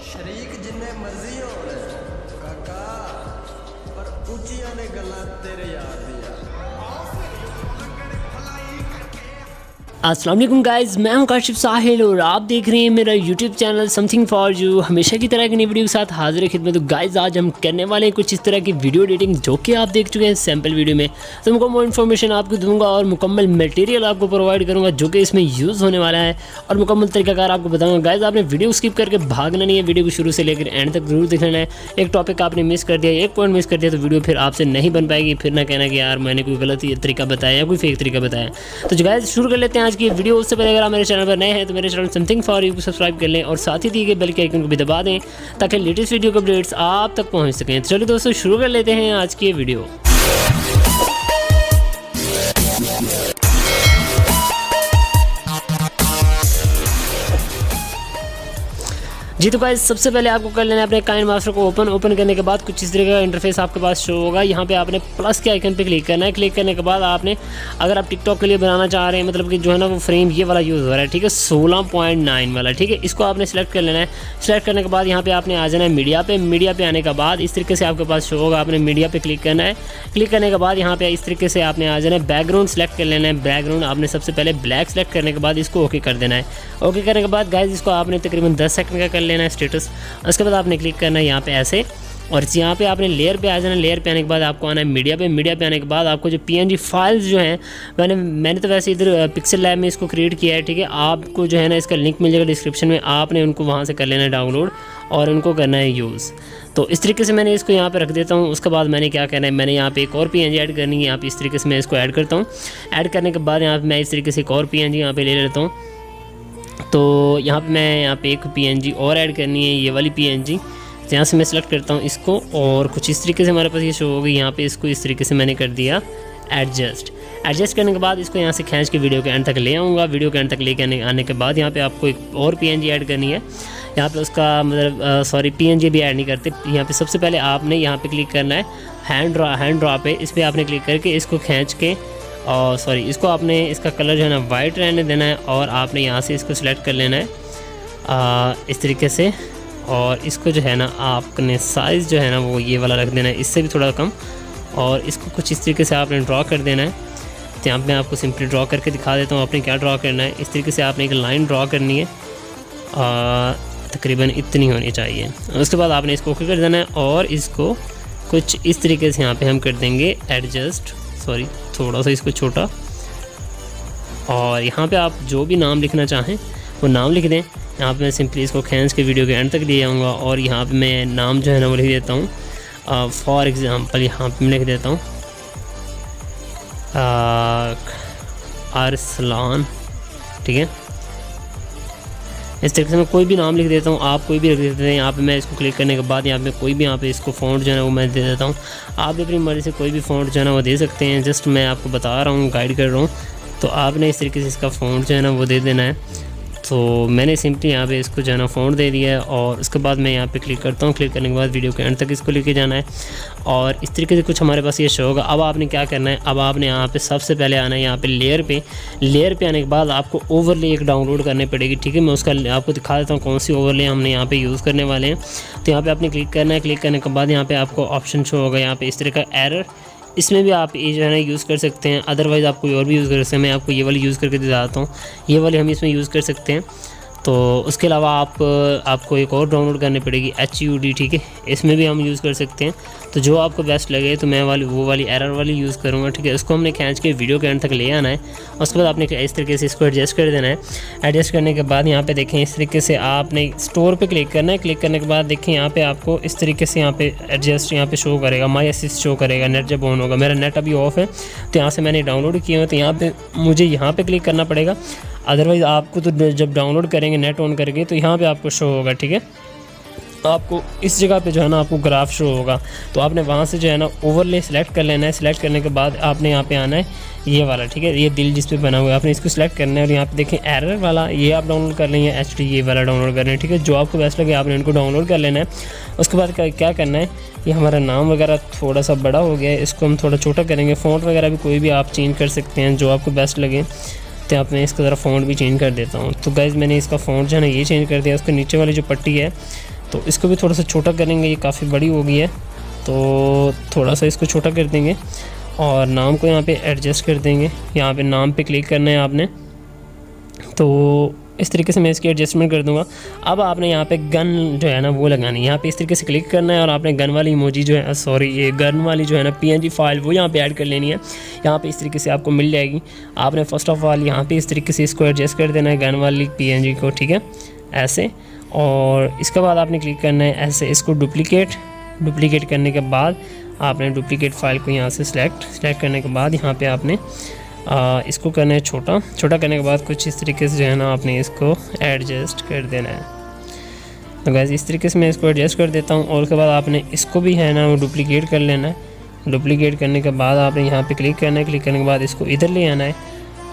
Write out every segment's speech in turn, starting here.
शरीक जिन्ने मर्जी होने काका, पर उचिया ने गल्लां तेरे यार दिया। अस्सलाम वालेकुम गाइस, मैं हूं काशिफ साहिल और आप देख रहे हैं मेरा YouTube channel something for you. हमेशा की तरह की नई वीडियो के साथ हाजिर है खिदमत। तो गाइस आज हम करने वाले हैं कुछ इस तरह की वीडियो एडिटिंग जो कि आप देख चुके हैं सैम्पल वीडियो में। तो उनको वो इन्फॉर्मेशन आपको दूंगा और मुकम्मल मटेरियल आपको प्रोवाइड करूँगा जो कि इसमें यूज़ होने वाला है और मुकम्मल तरीकाकार आपको बताऊँगा। गाइस आपने वीडियो स्किप करके भागना नहीं है, वीडियो को शुरू से लेकर एंड तक जरूर देख लेना है। एक टॉपिक आपने मिस कर दिया, एक पॉइंट मिस कर दिया तो वीडियो फिर आपसे नहीं बन पाएगी, फिर ना कहना कि यार मैंने कोई गलत तरीका बताया या कोई फेक तरीका बताया। तो जो गाइस शुरू कर लेते हैं आज की वीडियो। उससे पहले अगर आप मेरे चैनल पर नए हैं तो मेरे चैनल समथिंग फॉर यू को सब्सक्राइब कर लें और साथ ही दिए गए बेल के आइकन को भी दबा दें ताकि लेटेस्ट वीडियो के अपडेट्स आप तक पहुंच सकें। तो चलिए दोस्तों शुरू कर लेते हैं आज की वीडियो। जी तो गाइस सबसे पहले आपको कर लेना है अपने काइन मास्टर को ओपन करने के बाद कुछ इस तरह का इंटरफेस आपके पास शो होगा। यहाँ पे आपने प्लस के आइकन पे क्लिक करना है। क्लिक करने के बाद आपने अगर आप टिकटॉक के लिए बनाना चाह रहे हैं, मतलब कि जो है ना वो फ्रेम ये वाला यूज़ हो रहा है, ठीक है 16.9 वाला, ठीक है इसको आपने सेलेक्ट कर लेना है। सेलेक्ट करने के बाद यहाँ पे आपने आ जाना है मीडिया पे आने के बाद इस तरीके से आपके पास शो होगा। आपने मीडिया पे क्लिक करना है। क्लिक करने के बाद यहाँ पे इस तरीके से आपने आ जाना है बैकग्राउंड सेलेक्ट कर लेना है। बैकग्राउंड आपने सबसे पहले ब्लैक सेलेक्ट करने के बाद इसको ओके कर देना है। ओके करने के बाद गाइस इसको आपने तकरीबन 10 सेकंड का कर लेना है स्टेटस। उसके बाद आपने क्लिक करना है यहाँ पे ऐसे और यहाँ पे आपने लेयर पे आ जाना। लेयर पे आने के बाद आपको आना है मीडिया पे आने के बाद आपको जो PNG फाइल्स जो हैं मैंने तो वैसे इधर पिक्सल लैब में इसको क्रिएट किया है, ठीक है आपको जो है ना इसका लिंक मिल जाएगा डिस्क्रिप्शन में, आपने उनको वहाँ से कर लेना है डाउनलोड और उनको करना है यूज़। तो इस तरीके से मैंने इसको यहाँ पे रख देता हूँ। उसके बाद मैंने क्या करना है, मैंने यहाँ पे एक और PNG ऐड करनी है। यहाँ पे इस तरीके से मैं इसको ऐड करता हूँ। ऐड करने के बाद यहाँ पे मैं इस तरीके से एक और PNG यहाँ पे ले लेता हूँ। तो यहाँ पे मैं यहाँ पे एक PNG और ऐड करनी है, ये वाली PNG। तो यहाँ से मैं सेलेक्ट करता हूँ इसको और कुछ इस तरीके से हमारे पास ये शो होगी। यहाँ पे इसको इस तरीके से मैंने कर दिया एडजस्ट करने के बाद इसको यहाँ से खींच के वीडियो के एंड तक ले आऊँगा। वीडियो के एंड तक लेके आने के बाद यहाँ पे आपको एक और PNG ऐड करनी है। यहाँ पे उसका मतलब PNG भी ऐड नहीं करते। यहाँ पे सबसे पहले आपने यहाँ पे क्लिक करना है हैंड ड्रा पे, इस पर आपने क्लिक करके इसको खींच के और इसको आपने इसका कलर जो है ना वाइट रहने देना है और आपने यहाँ से इसको सिलेक्ट कर लेना है इस तरीके से और इसको जो है ना आपने साइज़ जो है ना वो ये वाला रख देना है, इससे भी थोड़ा कम, और इसको कुछ इस तरीके से आपने ड्रॉ कर देना है। तो यहाँ मैं आपको सिंपली ड्रॉ करके दिखा देता हूँ आपने क्या ड्रॉ करना है। इस तरीके से आपने एक लाइन ड्रॉ करनी है, तकरीबन इतनी होनी चाहिए। उसके बाद आपने इसको ओके कर देना है और इसको कुछ इस तरीके से यहाँ पर हम कर देंगे एडजस्ट, थोड़ा सा इसको छोटा, और यहाँ पे आप जो भी नाम लिखना चाहें वो नाम लिख दें। यहाँ पे मैं सिंपली इसको खींच के वीडियो के एंड तक ले आऊँगा और यहाँ पे मैं नाम जो है ना वो लिख देता हूँ। फॉर एग्ज़ाम्पल यहाँ पे मैं लिख देता हूँ अरसलान, ठीक है इस तरीके से मैं कोई भी नाम लिख देता हूँ, आप कोई भी लिख देते हैं। यहाँ पे मैं इसको क्लिक करने के बाद यहाँ पे कोई भी यहाँ पे इसको फ़ॉन्ट जो है ना वो मैं दे देता हूँ। आप भी अपनी मर्ज़ी से कोई भी फ़ॉन्ट जो है ना वो दे सकते हैं, जस्ट मैं आपको बता रहा हूँ, गाइड कर रहा हूँ। तो आपने इस तरीके से इसका फ़ॉन्ट जो है ना वो दे देना है। तो मैंने सिंपली यहाँ पे इसको जो है ना फ़ॉन्ट दे दिया है और उसके बाद मैं यहाँ पे क्लिक करता हूँ। क्लिक करने के बाद वीडियो के एंड तक इसको लेके जाना है और इस तरीके से कुछ हमारे पास ये शो होगा। अब आपने क्या करना है, अब आपने यहाँ पे सबसे पहले आना है यहाँ पे लेयर पे आने के बाद आपको ओवरले एक डाउनलोड करनी पड़ेगी, ठीक है मैं उसका आपको दिखा देता हूँ कौन सी ओवरले हमने यहाँ पे यूज़ करने वाले हैं। तो यहाँ पे आपने क्लिक करना है। क्लिक करने के बाद यहाँ पे आपको ऑप्शन शो होगा यहाँ पे इस तरह का एरर, इसमें भी आप ये जो है ना यूज़ कर सकते हैं, अदरवाइज़ आप कोई और भी यूज़ कर सकते हैं। मैं आपको ये वाली यूज़ करके दिखाता हूँ, ये वाली हम इसमें यूज़ कर सकते हैं। तो उसके अलावा आपको एक और डाउनलोड करनी पड़ेगी HUD, ठीक है इसमें भी हम यूज़ कर सकते हैं। तो जो आपको बेस्ट लगे तो मैं वो वाली एरर वाली यूज़ करूँगा, ठीक है उसको हमने खींच के वीडियो के एंड तक ले आना है। उसके बाद आपने इस तरीके से इसको एडजस्ट कर देना है। एडजस्ट करने के बाद यहाँ पे देखें इस तरीके से आपने स्टोर पे क्लिक करना है। क्लिक करने के बाद देखें यहाँ पे आपको इस तरीके से यहाँ पे एडजस्ट यहाँ पे शो करेगा, माई असिस्ट शो करेगा नेट जब ऑन होगा। मेरा नेट अभी ऑफ है तो यहाँ से मैंने डाउनलोड किया है, तो यहाँ पे मुझे यहाँ पे क्लिक करना पड़ेगा, अदरवाइज़ आपको तो जब डाउनलोड करेंगे नेट ऑन करेंगे तो यहाँ पे आपको शो होगा, ठीक है आपको इस जगह पे जो है ना आपको ग्राफ शो होगा। तो आपने वहाँ से जो है ना ओवरले सेलेक्ट कर लेना है। सेलेक्ट करने के बाद आपने यहाँ पे आना है ये वाला, ठीक है ये दिल जिस पे बना हुआ है आपने इसको सिलेक्ट करना है और यहाँ पे देखें एरर वाला ये आप डाउनलोड कर लेंगे, HD ये वाला डाउनलोड करना है, ठीक है जो आपको बेस्ट लगे आपने इनको डाउनलोड कर लेना है। उसके बाद क्या करना है, ये हमारा नाम वगैरह थोड़ा सा बड़ा हो गया है, इसको हम थोड़ा छोटा करेंगे। फ़ॉन्ट वगैरह भी कोई भी आप चेंज कर सकते हैं जो आपको बेस्ट लगे। तो आप मैं इसका ज़रा फ़ॉन्ट भी चेंज कर देता हूँ। तो गाइज़ मैंने इसका फ़ॉन्ट जो है ना ये चेंज कर दिया। उसके नीचे वाली जो पट्टी है तो इसको भी थोड़ा सा छोटा करेंगे, ये काफ़ी बड़ी हो गई है तो थोड़ा सा इसको छोटा कर देंगे और नाम को यहाँ पे एडजस्ट कर देंगे। यहाँ पे नाम पे क्लिक करना है आपने, तो इस तरीके से मैं इसकी एडजस्टमेंट कर दूंगा। अब आपने यहाँ पे गन जो है ना वो लगानी है, यहाँ पे इस तरीके से क्लिक करना है और आपने गन वाली इमोजी जो है, सॉरी ये गन वाली जो है ना PNG फाइल वो यहाँ पे ऐड कर लेनी है। यहाँ पे इस तरीके से आपको मिल जाएगी। आपने फर्स्ट ऑफ ऑल यहाँ पे इस तरीके से इसको एडजस्ट कर देना है गन वाली PNG को, ठीक है, ऐसे। और इसके बाद आपने क्लिक करना है ऐसे, इसको डुप्लीकेट करने के बाद आपने डुप्लीकेट फाइल को यहाँ से सिलेक्ट करने के बाद यहाँ पे आपने इसको करना है छोटा करने के बाद कुछ इस तरीके से जो है ना आपने इसको एडजस्ट कर देना है। तो गाइस इस तरीके से मैं इसको एडजस्ट कर देता हूँ और उसके बाद आपने इसको भी है ना वो डुप्लीकेट कर लेना है। डुप्लीकेट करने के बाद आपने यहाँ पे क्लिक करना है, क्लिक करने के बाद इसको इधर ले आना है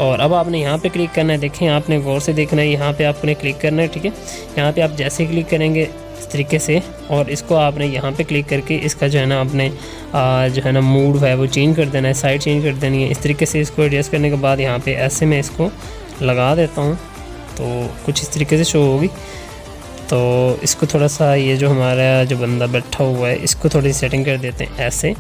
और अब आपने यहाँ पे क्लिक करना है। देखें आपने गौर से देखना है, यहाँ पे आपने क्लिक करना है, ठीक है। यहाँ पे आप जैसे ही क्लिक करेंगे इस तरीके से और इसको आपने यहाँ पे क्लिक करके इसका जो है ना आपने जो है ना मूड है वो चेंज कर देना है, साइड चेंज कर देनी है। इस तरीके से इसको एडजस्ट करने के बाद यहाँ पे ऐसे मैं इसको लगा देता हूँ तो कुछ इस तरीके से शो होगी। तो इसको थोड़ा सा ये जो हमारा जो बंदा बैठा हुआ है इसको थोड़ी सी सेटिंग कर देते हैं ऐसे।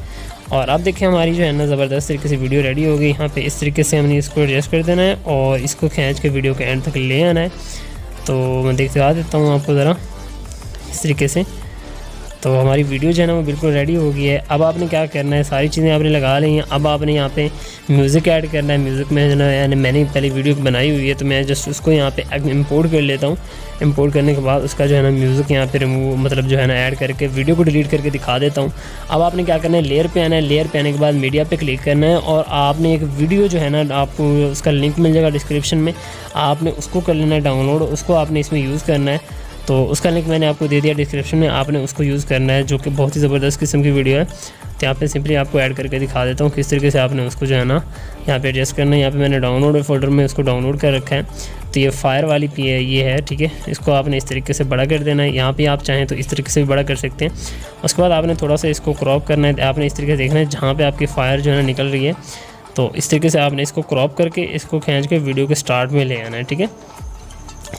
और अब देखिए हमारी जो है ना ज़बरदस्त तरीके से वीडियो रेडी हो गई। यहाँ पे इस तरीके से हमने इसको एडजस्ट कर देना है और इसको खींच के वीडियो के एंड तक ले आना है। तो मैं दिखा देता हूँ आपको ज़रा इस तरीके से। तो हमारी वीडियो जो है ना वो बिल्कुल रेडी हो गई है। अब आपने क्या करना है, सारी चीज़ें आपने लगा ली हैं। अब आपने यहाँ पे म्यूज़िक ऐड करना है। म्यूज़िक में जो है यानी मैंने पहले वीडियो बनाई हुई है तो मैं जस्ट उसको यहाँ पे इंपोर्ट कर लेता हूँ। इंपोर्ट करने के बाद उसका जो है ना म्यूज़िक यहाँ पे रिमूव मतलब जो है ना ऐड करके वीडियो को डिलीट करके दिखा देता हूँ। अब आपने क्या करना है, लेयर पे आना है। लेयर पे आने के बाद मीडिया पे क्लिक करना है और आपने एक वीडियो जो है ना आपको उसका लिंक मिल जाएगा डिस्क्रिप्शन में, आपने उसको कर लेना है डाउनलोड। उसको आपने इसमें यूज़ करना है। तो उसका लिंक मैंने आपको दे दिया डिस्क्रिप्शन में, आपने उसको यूज़ करना है, जो कि बहुत ही ज़बरदस्त किस्म की वीडियो है। तो यहाँ पे सिंपली आपको ऐड करके दिखा देता हूँ किस तरीके से आपने उसको जो है ना यहाँ पे एडजस्ट करना है। यहाँ पे मैंने डाउनलोड फोल्डर में उसको डाउनलोड कर रखा है। तो ये फायर वाली ये है, ठीक है। इसको आपने इस तरीके से बड़ा कर देना है। यहाँ पे आप चाहें तो इस तरीके से भी बड़ा कर सकते हैं। उसके बाद आपने थोड़ा सा इसको क्रॉप करना है। आपने इस तरीके से देखना है जहाँ पर आपकी फायर जो है ना निकल रही है, तो इस तरीके से आपने इसको क्रॉप करके इसको खींच के वीडियो के स्टार्ट में ले आना है, ठीक है।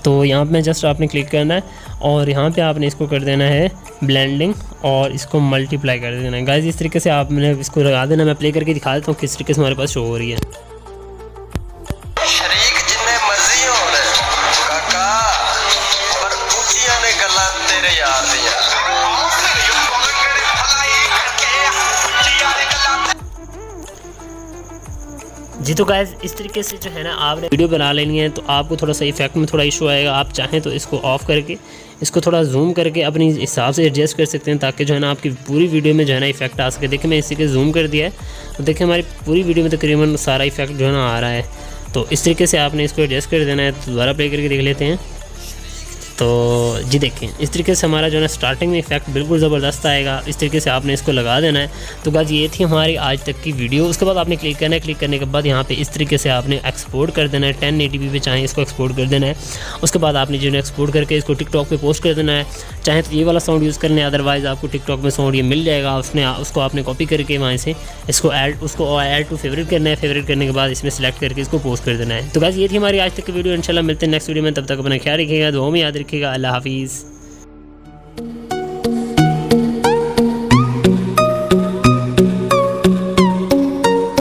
तो यहाँ पे जस्ट आपने क्लिक करना है और यहाँ पे आपने इसको कर देना है ब्लेंडिंग और इसको मल्टीप्लाई कर देना है। गाइस इस तरीके से आपने इसको लगा देना। मैं प्ले करके दिखा देता हूँ किस तरीके से हमारे पास शो हो रही है। शरीक जिन्ने मर्जी हो रहे काका, पर ऊंचियां ने गल्लां तेरे यार दियां। जी तो गाइस इस तरीके से जो है ना आपने वीडियो बना लेनी है। तो आपको थोड़ा सा इफेक्ट में थोड़ा इशू आएगा। आप चाहें तो इसको ऑफ करके इसको थोड़ा जूम करके अपनी हिसाब से एडजस्ट कर सकते हैं ताकि जो है ना आपकी पूरी वीडियो में जो है ना इफेक्ट आ सके। देखिए मैं इसी के जूम कर दिया है तो देखिए हमारी पूरी वीडियो में तकरीबन सारा इफेक्ट जो है ना आ रहा है। तो इस तरीके से आपने इसको एडजस्ट कर देना है। तो दोबारा प्ले करके देख लेते हैं। तो जी देखें इस तरीके से हमारा जो है ना स्टार्टिंग में इफेक्ट बिल्कुल ज़बरदस्त आएगा। इस तरीके से आपने इसको लगा देना है। तो गाइस ये थी हमारी आज तक की वीडियो। उसके बाद आपने क्लिक करना है। क्लिक करने के बाद यहाँ पे इस तरीके से आपने एक्सपोर्ट कर देना है। 1080p पे चाहें इसको एक्सपोर्ट कर देना है। उसके बाद आपने जो है एक्सपोर्ट करके इसको टिकटॉक पे पोस्ट कर देना है। चाहे तो ये वाला साउंड यूज़ कर लें, अदरवाइज़ आपको टिकटॉक में साउंड ये मिल जाएगा। उसको आपने कॉपी करके वहाँ से इसको ऐड टू फेवरेट करना है। फेवरेट करने के बाद इसमें सेलेक्ट करके इसको पोस्ट कर देना है। तो गाइस ये थी हमारी आज तक की वीडियो। इंशाल्लाह मिलते हैं नेक्स्ट वीडियो में। तब तक अपना ख्याल रखिएगा, दुआ में याद रखिएगा। अल्लाह हाफिज़।